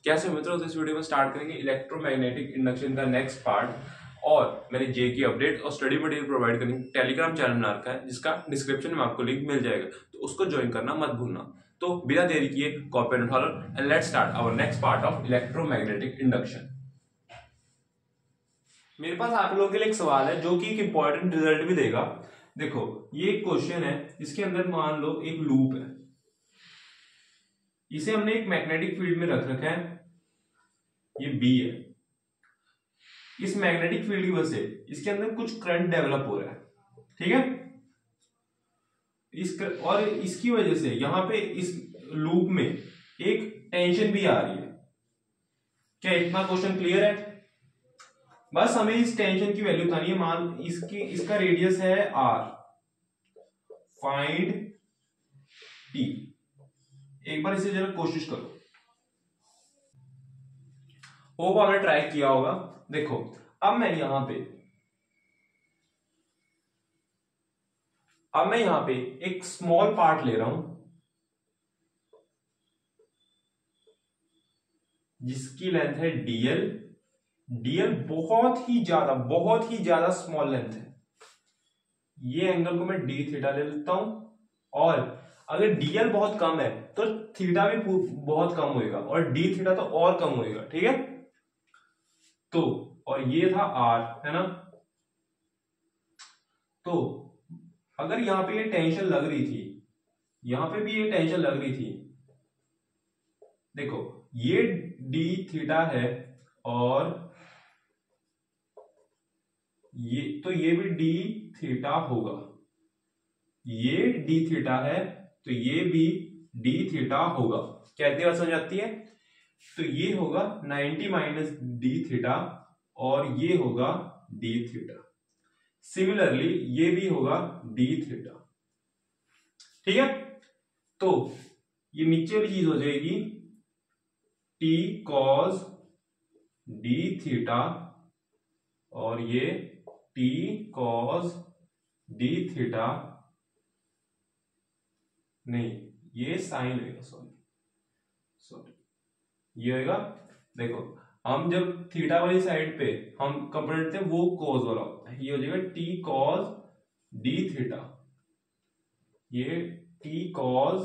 कैसे मित्रों, तो इस वीडियो में स्टार्ट करेंगे इलेक्ट्रोमैग्नेटिक इंडक्शन का नेक्स्ट पार्ट। और मैंने जे की अपडेट और स्टडी मटेरियल प्रोवाइड करने टेलीग्राम चैनल बना रखा है, जिसका डिस्क्रिप्शन में आपको लिंक मिल जाएगा, तो उसको ज्वाइन करना मत भूलना। तो बिना देरी किए copy and follow and let's start our next part of electromagnetic induction. मेरे पास आप लोगों के लिए एक सवाल है जो कि एक इंपॉर्टेंट रिजल्ट भी देगा। देखो, ये एक क्वेश्चन है जिसके अंदर मान लो एक लूप है, इसे हमने एक मैग्नेटिक फील्ड में रख रखा है, ये बी है। इस मैग्नेटिक फील्ड की वजह से इसके अंदर कुछ करंट डेवलप हो रहा है, ठीक है। और इसकी वजह से यहां पे इस लूप में एक टेंशन भी आ रही है। क्या इतना क्वेश्चन क्लियर है? बस हमें इस टेंशन की वैल्यू बतानी है। मान इसका रेडियस है r, फाइंड t। एक बार इसे जरा कोशिश करो, होप आपने ट्राई किया होगा। देखो, अब मैं यहां पे एक स्मॉल पार्ट ले रहा हूं जिसकी लेंथ है dl। dl बहुत ही ज्यादा स्मॉल लेंथ है। ये एंगल को मैं d थीटा ले लेता हूं, और अगर dl बहुत कम है तो थीटा भी बहुत कम होएगा और d थीटा तो और कम होएगा, ठीक है। तो और ये था r, है ना। तो अगर यहां पे ये टेंशन लग रही थी, यहां पे भी ये टेंशन लग रही थी। देखो, ये d थीटा है और ये भी d थीटा होगा। ये d थीटा है तो ये भी d थीटा होगा। क्या इतनी बात समझ आती है? तो ये होगा 90 माइनस d थीटा और ये होगा d थीटा। सिमिलरली ये भी होगा d थीटा, ठीक है। तो ये नीचे वाली चीज हो जाएगी t cos d थीटा और ये t cos d थीटा, नहीं ये साइन होगा, सॉरी ये होगा। देखो, हम जब थीटा वाली साइड पे हम कंपोनेंट थे वो cos वाला होता है, ये हो जाएगा t cos d थीटा, ये t cos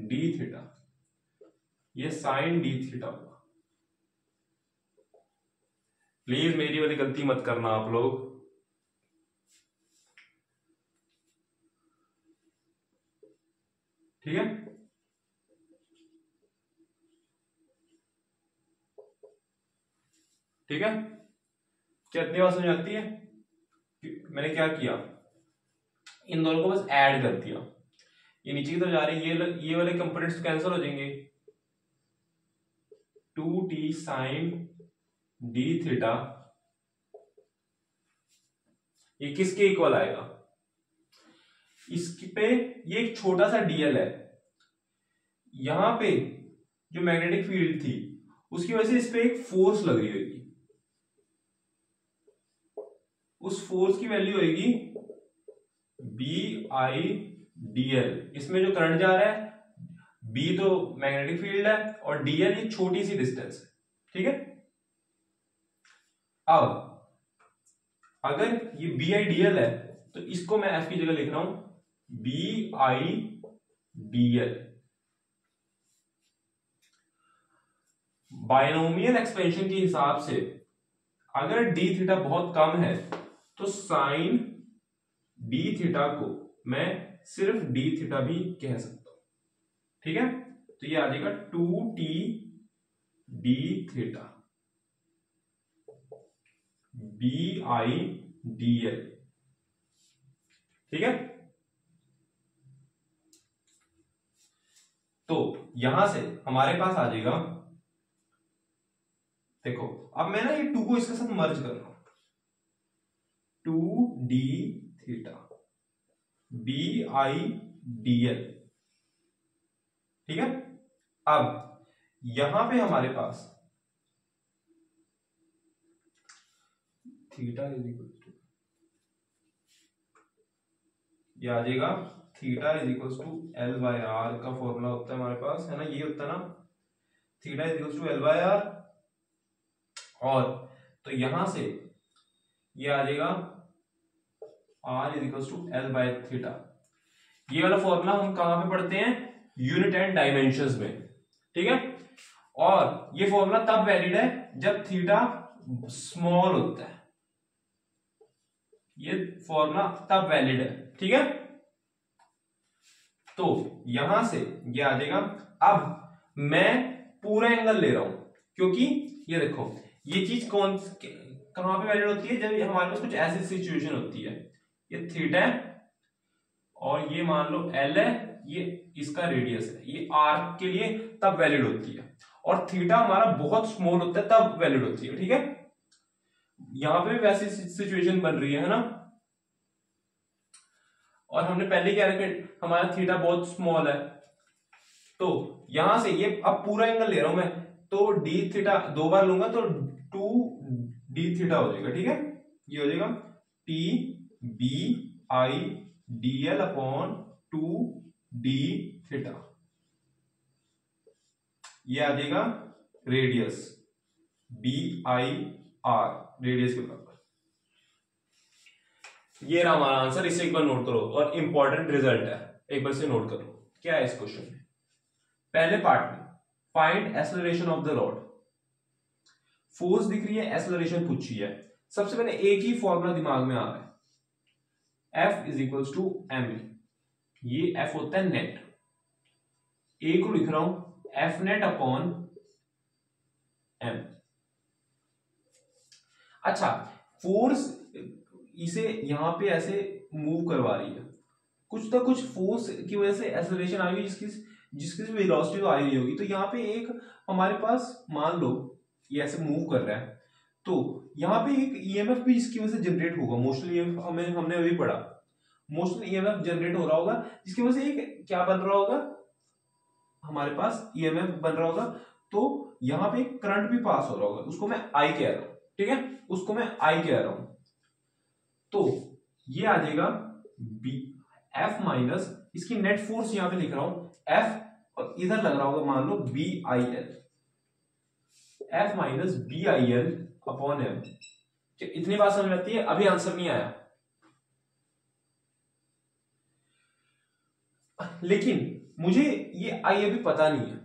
d थीटा, ये साइन d थीटा होगा। प्लीज मेरी वाली गलती मत करना आप लोग, ठीक है। ठीक है, क्या इतनी बात समझ आती है? मैंने क्या किया, इन दोनों को बस ऐड कर दिया। ये नीचे की तरफ जा रहे हैं, ये वाले कंपोनेंट्स कैंसिल हो जाएंगे। 2t साइन d थीटा, ये किसके इक्वल आएगा? इस पे ये एक छोटा सा dl है, यहां पे जो मैग्नेटिक फील्ड थी उसकी वजह से इस पे एक फोर्स लग रही होगी। उस फोर्स की वैल्यू होगी BI/dl। इसमें जो करंट जा रहा है, B तो मैग्नेटिक फील्ड है और dl ये छोटी सी डिस्टेंस है, ठीक है। अब अगर ये BI/dl है तो इसको मैं F की जगह लिख रहा हूं BI/dl। बायनोमियल एक्सपेंशन के हिसाब से अगर d थीटा बहुत कम है तो साइन d थीटा को मैं सिर्फ d थीटा भी कह सकता हूं, ठीक है। तो ये आ जाएगा 2t d थीटा BI/dl, ठीक है। तो यहां से हमारे पास आ जाएगा, देखो अब मैं ना ये 2 को इसके साथ मर्ज कर रहा हूं, 2d थीटा BI/dl, ठीक है। अब यहां पे हमारे पास थीटा इज इक्वल टू, ये आ जाएगा theta is equal to L/R का फॉर्मूला होता है हमारे पास, है ना, ये होता है ना theta is equal to L by R, और तो यहां से ये आ जाएगा R is equal to L by theta. ये वाला फॉर्मूला हम कहां पे पढ़ते हैं, यूनिट एंड डायमेंशंस में, ठीक है। और ये फॉर्मूला तब वैलिड है जब थीटा स्मॉल होता है, ये फॉर्मूला तब वैलिड है, ठीक है। तो यहां से ये आ जाएगा। अब मैं पूरा एंगल ले रहा हूं, क्योंकि ये देखो ये चीज कहां पे वैलिड होती है, जब हमारे पास कुछ ऐसी सिचुएशन होती है, ये थीटा है और ये मान लो एल है, ये इसका रेडियस है, ये आर के लिए तब वैलिड होती है, और थीटा हमारा बहुत स्मॉल होता है तब वैलिड होती है, ठीक है। यहां पे भी वैसी सिचुएशन बन रही है ना, और हमने पहले क्या रखा, हमारा थीटा बहुत स्मॉल है, तो यहां से ये अब पूरा एंगल ले रहा हूं मैं, तो डी थीटा दो बार लूंगा तो 2d थीटा हो जाएगा, ठीक है। ये हो जाएगा T B I D L upon 2d theta, ये आ जाएगा radius B I R, radius के बराबर। ये रहा हमारा आंसर, इसे एक बार नोट करो, और इंपॉर्टेंट रिजल्ट है, एक बार से नोट करो क्या है इस क्वेश्चन में। पहले पार्ट में find acceleration of the rod, force दिख रही है, एक्सेलरेशन पूछी है। सबसे पहले एक ही फॉर्मूला दिमाग में आ रहा है, F is equals to M, ये F होता है नेट, ए को लिख रहा हूं एफ नेट अपॉन एम। अच्छा, फोर्स इसे यहां पे ऐसे मूव करवा रही है, कुछ तो कुछ फोर्स की वजह से एक्सेलरेशन आई हुई, जिसकी वेलोसिटी तो आई रही होगी। तो यहाँ पे एक हमारे पास मान लो ये ऐसे मूव कर रहा है, तो यहाँ पे एक ईएमएफ भी इसकी वजह से जनरेट होगा, मोशनल ईएमएफ हमने अभी पढ़ा, मोशनल ईएमएफ जनरेट हो रहा होगा, जिसकी वजह से एक क्या बन रहा होगा, हमारे पास ईएमएफ बन रहा होगा। तो यहाँ पे एक करंट भी पास हो रहा होगा, उसको मैं आई कह रहा हूं, ठीक है, उसको मैं आई कह रहा हूं। तो ये आ जाएगा बी एफ माइनस, इसकी नेट फोर्स यहां पे लिख रहा हूं एफ, और इधर लग रहा होगा मान लो B I L, F minus B I L upon M. इतनी बात समझ में आती है, अभी आंसर नहीं आया, लेकिन मुझे ये आई अभी पता नहीं है,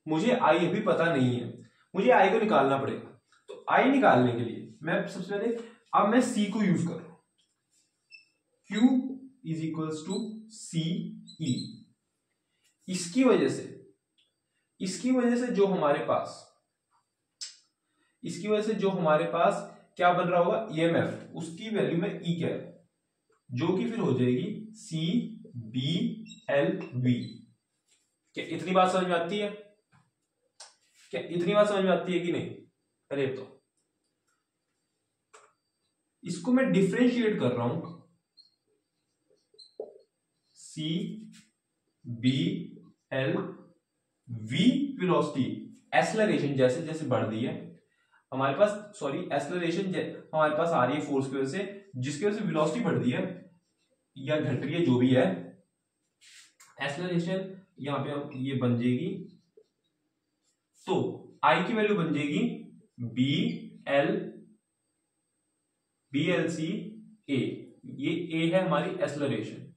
मुझे आई अभी पता नहीं है, मुझे आई को निकालना पड़ेगा। तो आई निकालने के लिए मैं सबसे पहले अब मैं सी को यूज कर रहा हूं, Q इज इक्वल्स टू सी ई। इसकी वजह से जो हमारे पास क्या बन रहा होगा, ईएमएफ, उसकी वैल्यू में ई कह रहा हूं, जो कि फिर हो जाएगी सी बी एल वी। क्या इतनी बात समझ में आती है, क्या इतनी बात समझ में आती है कि नहीं? अरे तो इसको मैं डिफरेंशिएट कर रहा हूं, C B L V velocity, acceleration जैसे जैसे बढ़ रही है हमारे पास, सॉरी एक्सेलरेशन हमारे पास आ रही है फोर्स की वजह से, जिसकी वजह से वेलोसिटी बढ़ रही है या घट रही है, जो भी है, एक्सेलरेशन यहां पे हम ये बन जाएगी, तो आई की वैल्यू बन जाएगी बी एल सी ए, ये ए है हमारी एक्सेलरेशन,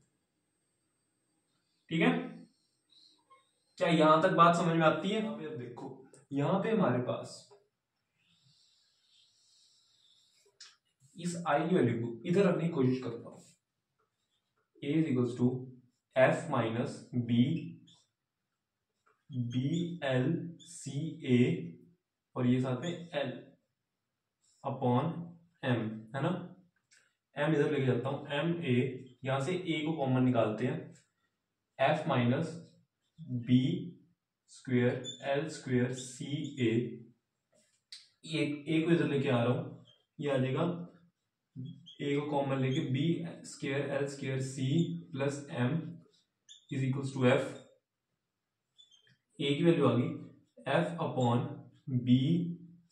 ठीक है। क्या यहां तक बात समझ में आती है? अब देखो यहां पे हमारे पास इस आई की वैल्यू को इधर रखने की कोशिश करता हूं, A is equals to F minus B L C A, और ये साथ में एल अपॉन एम, है ना, एम इधर लेके जाता हूं, एम ए, यहां से ए को कॉमन निकालते हैं, F minus B square L square C A, A को इधर लेके आ रहा हूं, ये आ जाएगा ए को कॉमन लेके B square L square C plus M is equals to F, A की वैल्यू आ गई F upon B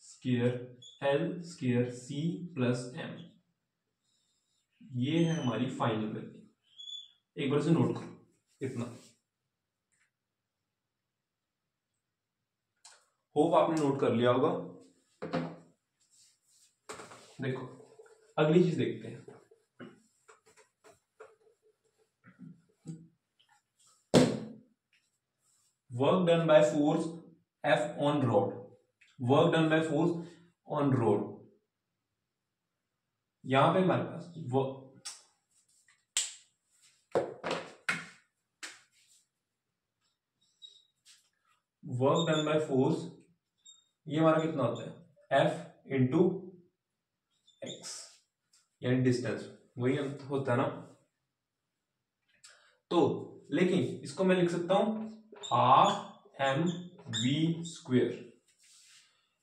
square L square C plus M, ये है हमारी फाइनल वैल्यू। एक बार से नोट करो, इतना होप आपने नोट कर लिया होगा। देखो अगली चीज देखते हैं। Work done by force F on road, work done by force on road. यहां पे हमारे पास वर्क डन बाय फोर्स, ये हमारा कितना होता है F इंटू एक्स, यानी डिस्टेंस, वही होता है ना। तो लेकिन इसको मैं लिख सकता हूं हाफ एम वी स्क्वेयर।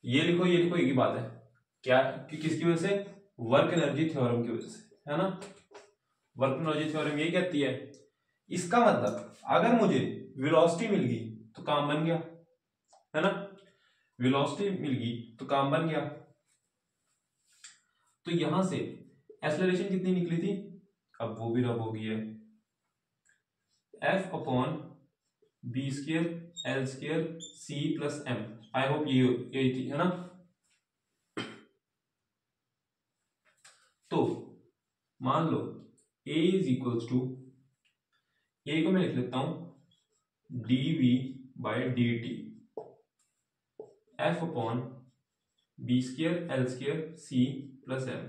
ये लिखो एक ही बात है क्या कि किसकी वजह से, वर्क एनर्जी थ्योरम की वजह से, है ना। वर्क एनर्जी थ्योरम ये कहती है, इसका मतलब अगर मुझे वेलोसिटी मिल गई तो काम बन गया, है ना। वेलोसिटी मिल गई तो काम बन गया। तो यहां से एक्सेलरेशन कितनी निकली थी, अब वो भी रब हो गई है, F upon B square L square C plus M. I hope ये थी, है ना। तो मान लो A is equals to, A को मैं लिख लेता हूं dv बाय dt, F upon B square L square C plus M,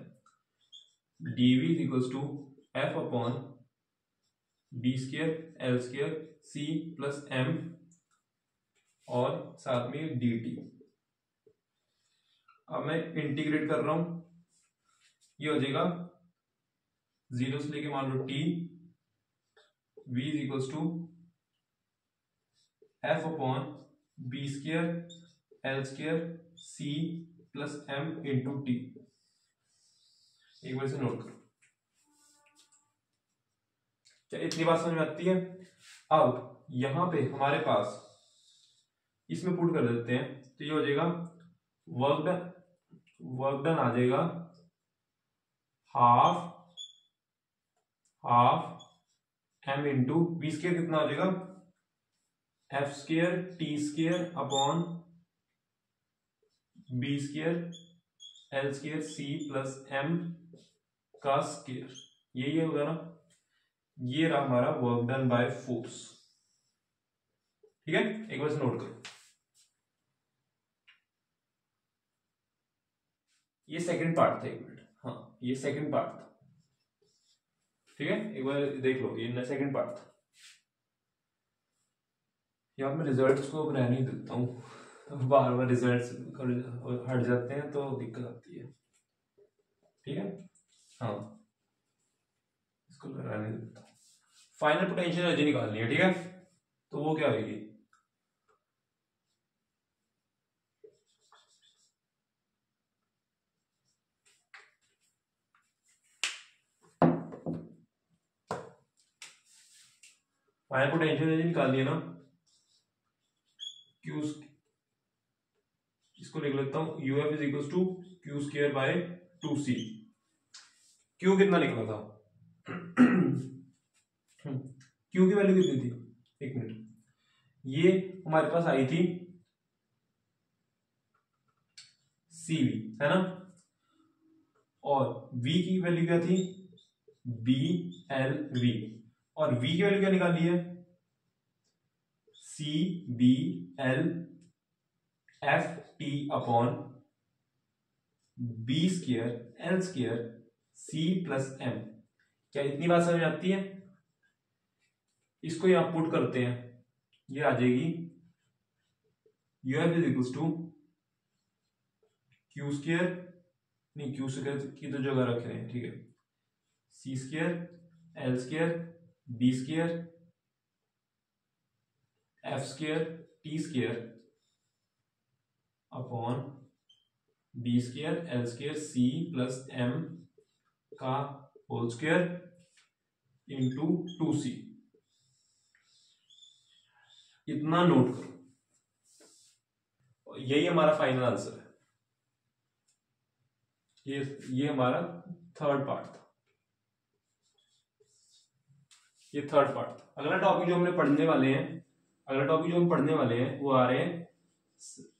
dv is equals to F upon B square L square C plus M और साथ में dt। अब मैं इंटीग्रेट कर रहा हूं, ये हो जाएगा 0 से लेके मान लो t, v is equals to F upon B square L square C plus M into T. एक बार से नोट करो, क्या इतनी बात समझ में आती है। अब यहां पे हमारे पास इसमें पुट कर देते हैं, तो ये हो जाएगा वर्क डन आ जाएगा half M into B square कितना हो जाएगा F square T square upon B square L square C plus M का स्क्र, यही होगा ना। ये रहा हमारा वर्क डन बाय फोर्स, ठीक है। एक बार से नोट करो, ये सेकंड पार्ट था, एक मिनट, हाँ ये सेकंड पार्ट था, ठीक है। एक बार देख लो, ये सेकंड पार्ट था। यहाँ मैं रिजल्ट्स को रहने ही देता हूँ, बार बार रिजल्ट्स हट जाते हैं तो दिक्कत आती है, ठीक है। हाँ इसको रहने देता हूँ। फाइनल पोटेंशियल एनर्जी निकालनी है, ठीक है। तो वो क्या होगी, फाइनल पोटेंशियल एनर्जी निकालनी है ना, क्यू, इसको लिख लेता हूं UF is equal to Q square by 2c। Q कितना निकला था, क्यू की वैल्यू कितनी थी, एक मिनट, ये हमारे पास आई थी CV, है ना। और V की वैल्यू क्या थी BLV, और V की वैल्यू क्या निकाली है CBL FT upon B square L square C plus M. क्या इतनी बात समझ आती है। इसको यहां पुट करते हैं, ये आ जाएगी U F is equal to Q square, नहीं क्यू स्क्वायर की तो जगह रख रहे हैं, ठीक है, C square L square B square F square T square upon B square L square C plus M का होल स्क्वायर इंटू 2c। इतना नोट करो, यही हमारा फाइनल आंसर है। ये हमारा थर्ड पार्ट था, ये थर्ड पार्ट था। अगला टॉपिक जो हमने पढ़ने वाले हैं, अगला टॉपिक जो हम पढ़ने वाले हैं वो आ रहे हैं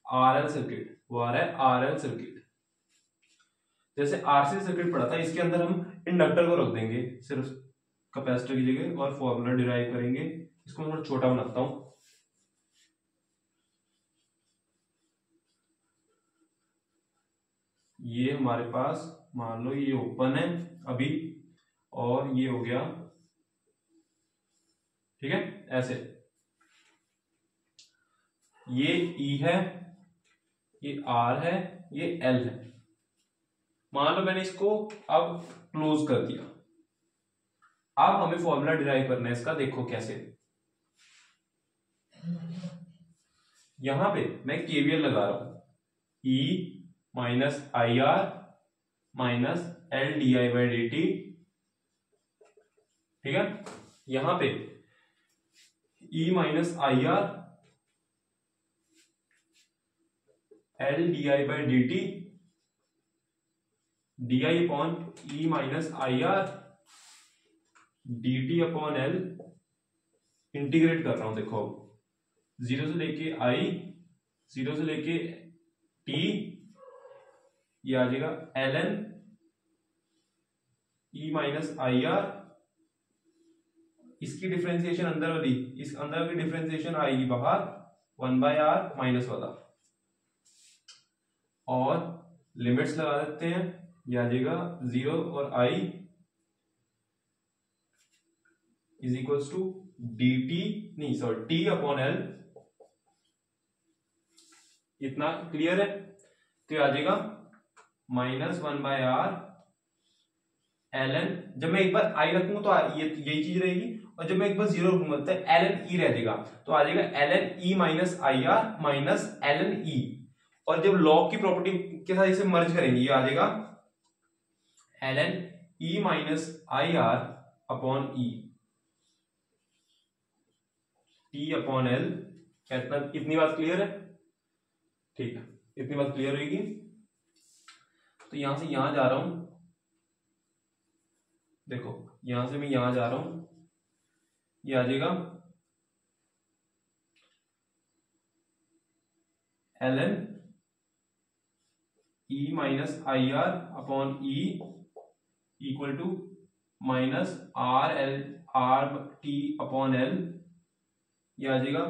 आरएल सर्किट, वो आ रहा है आरएल सर्किट। जैसे आरसी सर्किट पढ़ा था, इसके अंदर हम इंडक्टर को रख देंगे सिर्फ कैपेसिटर की जगह और फॉर्मूला डिराइव करेंगे। इसको मैं थोड़ा छोटा बनाता हूं। ये हमारे पास मान लो ये ओपन है अभी, और ये हो गया, ठीक है, ऐसे। ये ई है, ये आर है, ये एल है। मान लो मैंने इसको अब क्लोज कर दिया। अब हमें फॉर्मूला डिराइव करना है इसका, देखो कैसे। यहां पे मैं केवीएल लगा रहा हूं, E minus I R minus L D I by D T, ठीक है। यहां पे E minus I R L D I by D T, D I upon E minus I R D T upon L, integrate कर रहा हूं। देखो zero से लेके आई, जीरो से लेके टी, ये आ जाएगा L N E minus I R, इसकी डिफरेंशिएशन अंदर वाली, इस अंदर की डिफरेंशिएशन आएगी बाहर, 1/r माइनस वाला, और लिमिट्स लगा देते हैं। ये आ जाएगा 0 और i is equals to D T, नहीं सॉरी टी अपॉन एल। इतना क्लियर है? तो आ जाएगा -1/r एल एन। जब मैं एक बार आई रखूंगा तो ये यही चीज रहेगी, और जब मैं एक बार 0 रखूंगा तो एल एन ई रह जाएगा। तो आ जाएगा L N E minus I R minus L N E, और जब लॉग की प्रॉपर्टी के साथ इसे मर्ज करेंगे, ये आ जाएगा L N E minus I R upon E T upon L. क्या इतनी बात क्लियर है? ठीक है, इतनी बात क्लियर होगी। तो यहां से यहां जा रहा हूं, देखो यहां से मैं यहां जा रहा हूं, ये आ जाएगा L N E minus I R upon E equal to minus R L R T upon L. ये आ जाएगा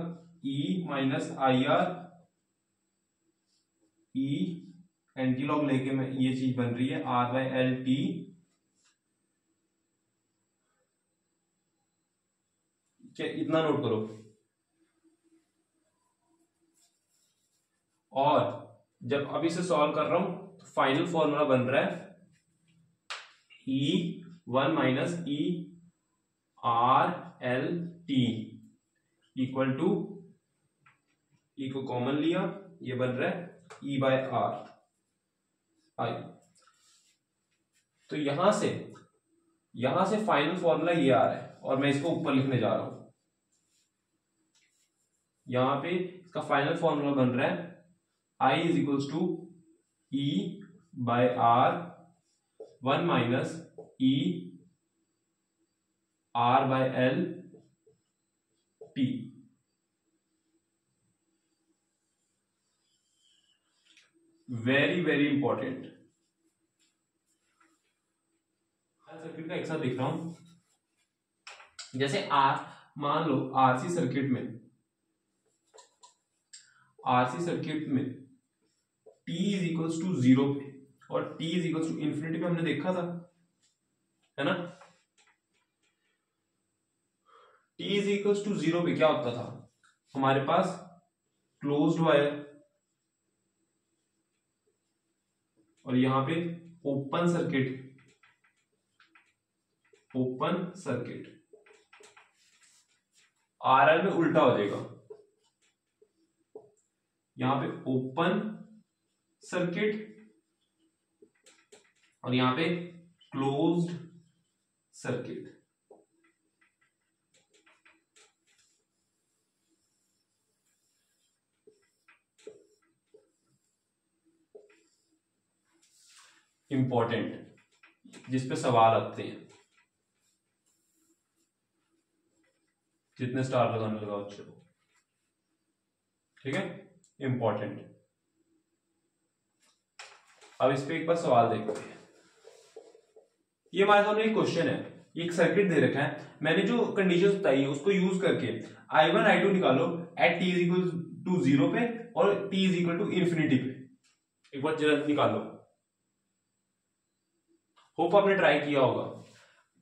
E minus I R E, antilog लेके मैं ये चीज बन रही है आर बाई एल टी, क्या इतना नोट करो। और जब अभी से सॉल्व कर रहा हूं तो फाइनल फॉर्मूला बन रहा है E1 minus E R L T equal to, E को कॉमन लिया, ये बन रहा है E बाय आर आई। तो यहां से फाइनल फॉर्मूला ये आ रहा है, और मैं इसको ऊपर लिखने जा रहा हूं। यहां पे इसका फाइनल फॉर्मूला बन रहा है I is equals to E by R 1 minus E R by L T. Very very important. Circuit का एक साथ लिख रहा हूं। जैसे मान लो आरसी सर्किट में t इज इक्वल्स टू 0 पे और t is equals to infinity पे हमने देखा था, है ना। t इज इक्वल्स टू 0 पे क्या होता था, हमारे पास क्लोज्ड वायर और यहां पे ओपन सर्किट आरएल में उल्टा हो जाएगा। यहां पे ओपन सर्किट और यहां पे क्लोज्ड सर्किट। इंपॉर्टेंट, जिस पे सवाल आते हैं। जितने स्टार लगाने लगाओ, चलो ठीक है, इंपॉर्टेंट। अब इस पे एक बार सवाल देखते हैं। ये हमारे सामने एक क्वेश्चन है, एक सर्किट दे रखा है, मैंने जो कंडीशंस बताई है उसको यूज करके I1 I2 निकालो at t is equal to 0 पे और t is equal to infinity पे। एक बार जरा निकालो, होप आपने ट्राई किया होगा।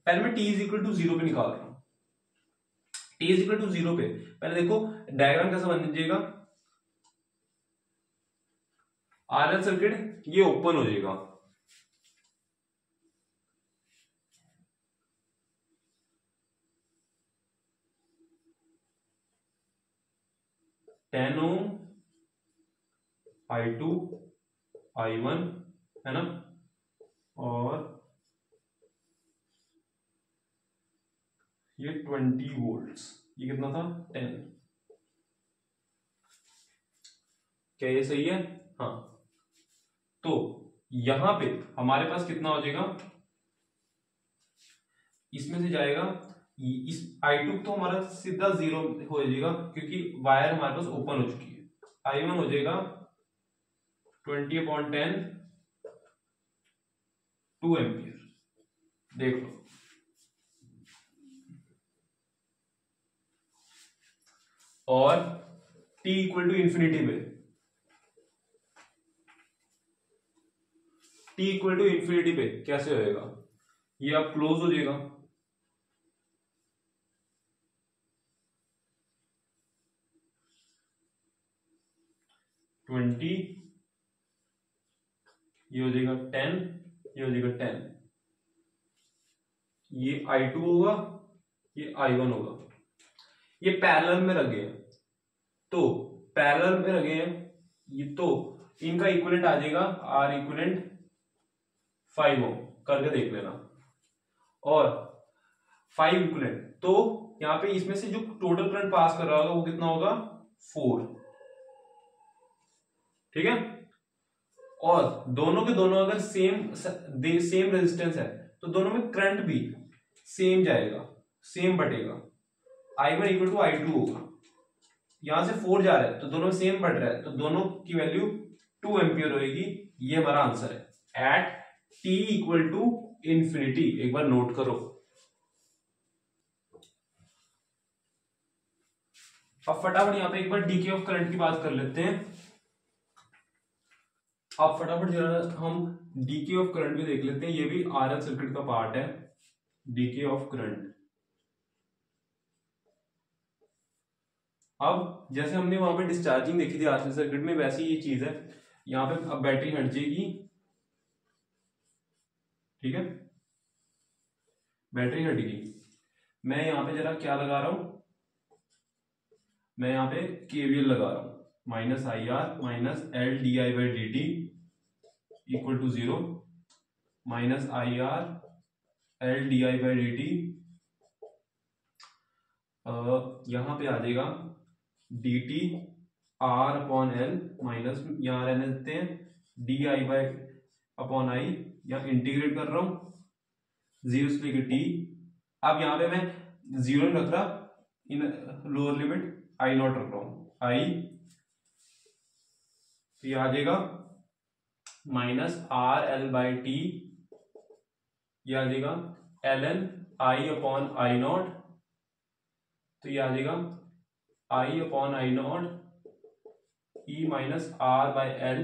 पहले मैं t इज इक्वल टू 0 पे निकाल रहा हूं। t इज इक्वल टू 0 पे पहले देखो डायग्राम कैसा बन जाएगा। RL सर्किट ये ओपन हो जाएगा, टेन ओम I2 I1 है ना, और ये 20 वोल्ट्स, ये कितना था 10। क्या ये सही है? हाँ, तो यहां पे हमारे पास कितना हो जाएगा, इसमें से जाएगा इस I2 तो हमारा सीधा 0 हो जाएगा क्योंकि वायर हमारे पास ओपन हो चुकी है। I1 हो जाएगा 20/10 2 एम्पियर। देख लो, और t इक्वल टू इंफिनिटी पे, t इक्वल टू इंफिनिटी पे कैसे होएगा, ये अब क्लोज हो जाएगा। ट्वेंटी, ये हो जाएगा 10, ये हो जाएगा 10, ये I2 होगा, ये I1 होगा, ये पैरेलल में रख गए, तो पैरेलल में रखे हैं ये, तो इनका इक्विवेलेंट आ जाएगा R इक्विवेलेंट 5 ओम, करके देख लेना। और 5 इक्विवेलेंट, तो यहां पे इसमें से जो टोटल करंट पास कर रहा होगा वो कितना होगा 4, ठीक है। और दोनों के दोनों अगर सेम रेजिस्टेंस है तो दोनों में करंट भी सेम जाएगा, same बटेगा। I1 equal to I2 होगा, यहां से 4 जा रहा है तो दोनों में सेम बढ़ रहा है, तो दोनों की वैल्यू 2 एम्पियर होगी। ये हमारा आंसर है at t equal to infinity. एक बार नोट करो। अब फटाफट यहां पे एक बार डीके ऑफ करंट की बात कर लेते हैं। अब फटाफट जरा हम डीके ऑफ करंट भी देख लेते हैं, ये भी आरएल सर्किट का पार्ट है, डीके ऑफ करंट। अब जैसे हमने वहां पे डिस्चार्जिंग देखी थी आरसी सर्किट में, वैसी ये चीज है। यहां पे अब बैटरी हट जाएगी, ठीक है, बैटरी हट गई। मैं यहां पे जरा क्या लगा रहा हूं, मैं यहां पे केवीएल लगा रहा हूं, minus I R minus L D I by D T equal to 0, minus I R L D I by D T, यहां पे आ जाएगा D T R upon L minus, यहां रहने देते हैं D I by upon I, यहां integrate कर रहा हूं 0 से लेकर टी। अब यहां पे मैं 0 नहीं रख रहा, in lower limit I naught रख रहा हूं, आई, तो ये आ जाएगा minus R L by T, ये आ जाएगा L N I upon I naught, तो ये आ जाएगा I upon I not E minus R by L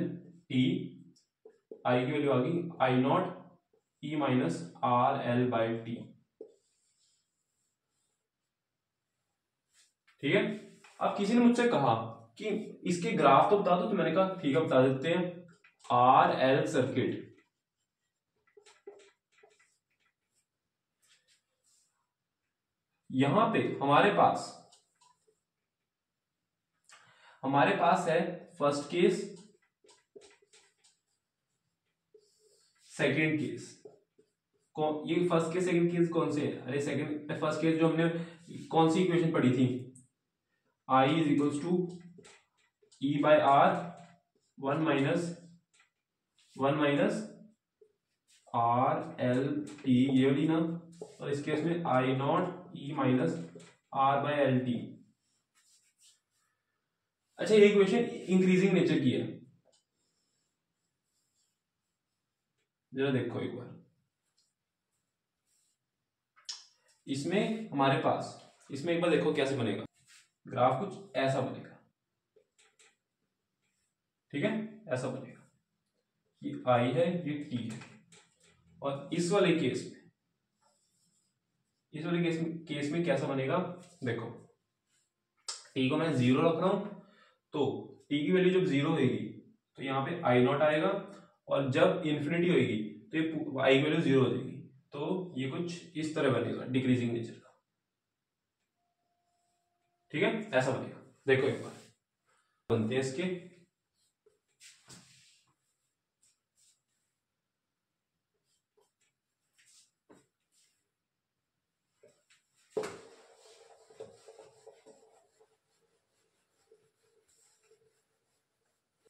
T, I की वैल्यू आ गई I not E minus R L by T, ठीक है। अब किसी ने मुझसे कहा कि इसके ग्राफ तो बता दो, तो मैंने कहा ठीक है बता देते हैं। आर एल सर्किट, यहां पे हमारे पास है फर्स्ट केस, सेकेंड केस। ये फर्स्ट केस सेकेंड केस कौन से है? अरे सेकेंड फर्स्ट केस जो हमने कौन सी इक्वेशन पढ़ी थी, I is equals to E by R one minus R L T, ये वाली ना, और इस केस में I not E minus R by L T. अच्छा, ये इक्वेशन इंक्रीजिंग नेचर की है, जरा देखो एक बार, इसमें हमारे पास, इसमें एक बार देखो कैसे बनेगा ग्राफ, कुछ ऐसा बनेगा, ठीक है, ऐसा बनेगा, ये आई है, ये टी है। और इस वाले केस में, इस वाले केस में कैसा बनेगा, देखो टी को मैं 0 रख रहा हूं, तो टी की वैल्यू जब 0 होगी तो यहाँ पे आई नॉट आएगा, और जब इन्फिनिटी होगी तो ये आई की वैल्यू 0 हो जाएगी, तो ये कुछ इस तरह बनेगा, डिक्रीजिंग नेचर का, ठीक है, ऐसा बनेगा। देखो एक बार बनते हैं इसके,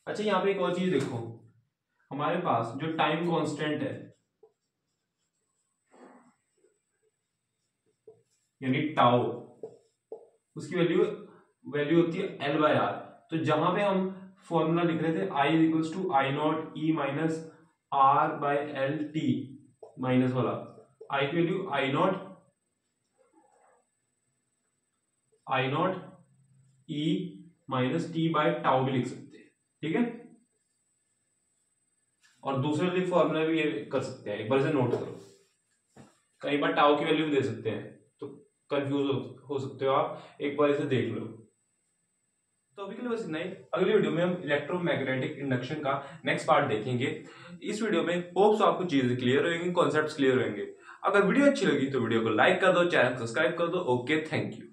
अच्छा यहां पे एक और चीज देखो, हमारे पास जो टाइम कांस्टेंट है यानी टाउ, उसकी वैल्यू होती है L/R। तो जहां पे हम फॉर्मूला लिख रहे थे I equals to I not E minus R by L T minus वाला, आई की value I not E minus T by tau भी लिख सकते हैं, ठीक है। और दूसरे वाले फॉर्मूला भी ये कर सकते हैं, एक बार से नोट करो, कई बार टाउ की वैल्यू दे सकते हैं, तो कंफ्यूज हो सकते हो आप, एक बार इसे देख लो। तो अभी के लिए बस इतना ही, अगली वीडियो में हम इलेक्ट्रोमैग्नेटिक इंडक्शन का नेक्स्ट पार्ट देखेंगे। इस वीडियो में होप्स आपको चीजें क्लियर होंगी, कॉन्सेप्ट्स क्लियर होंगे। अगर वीडियो अच्छी लगी तो वीडियो को लाइक कर दो, चैनल सब्सक्राइब कर दो। Okay, thank you.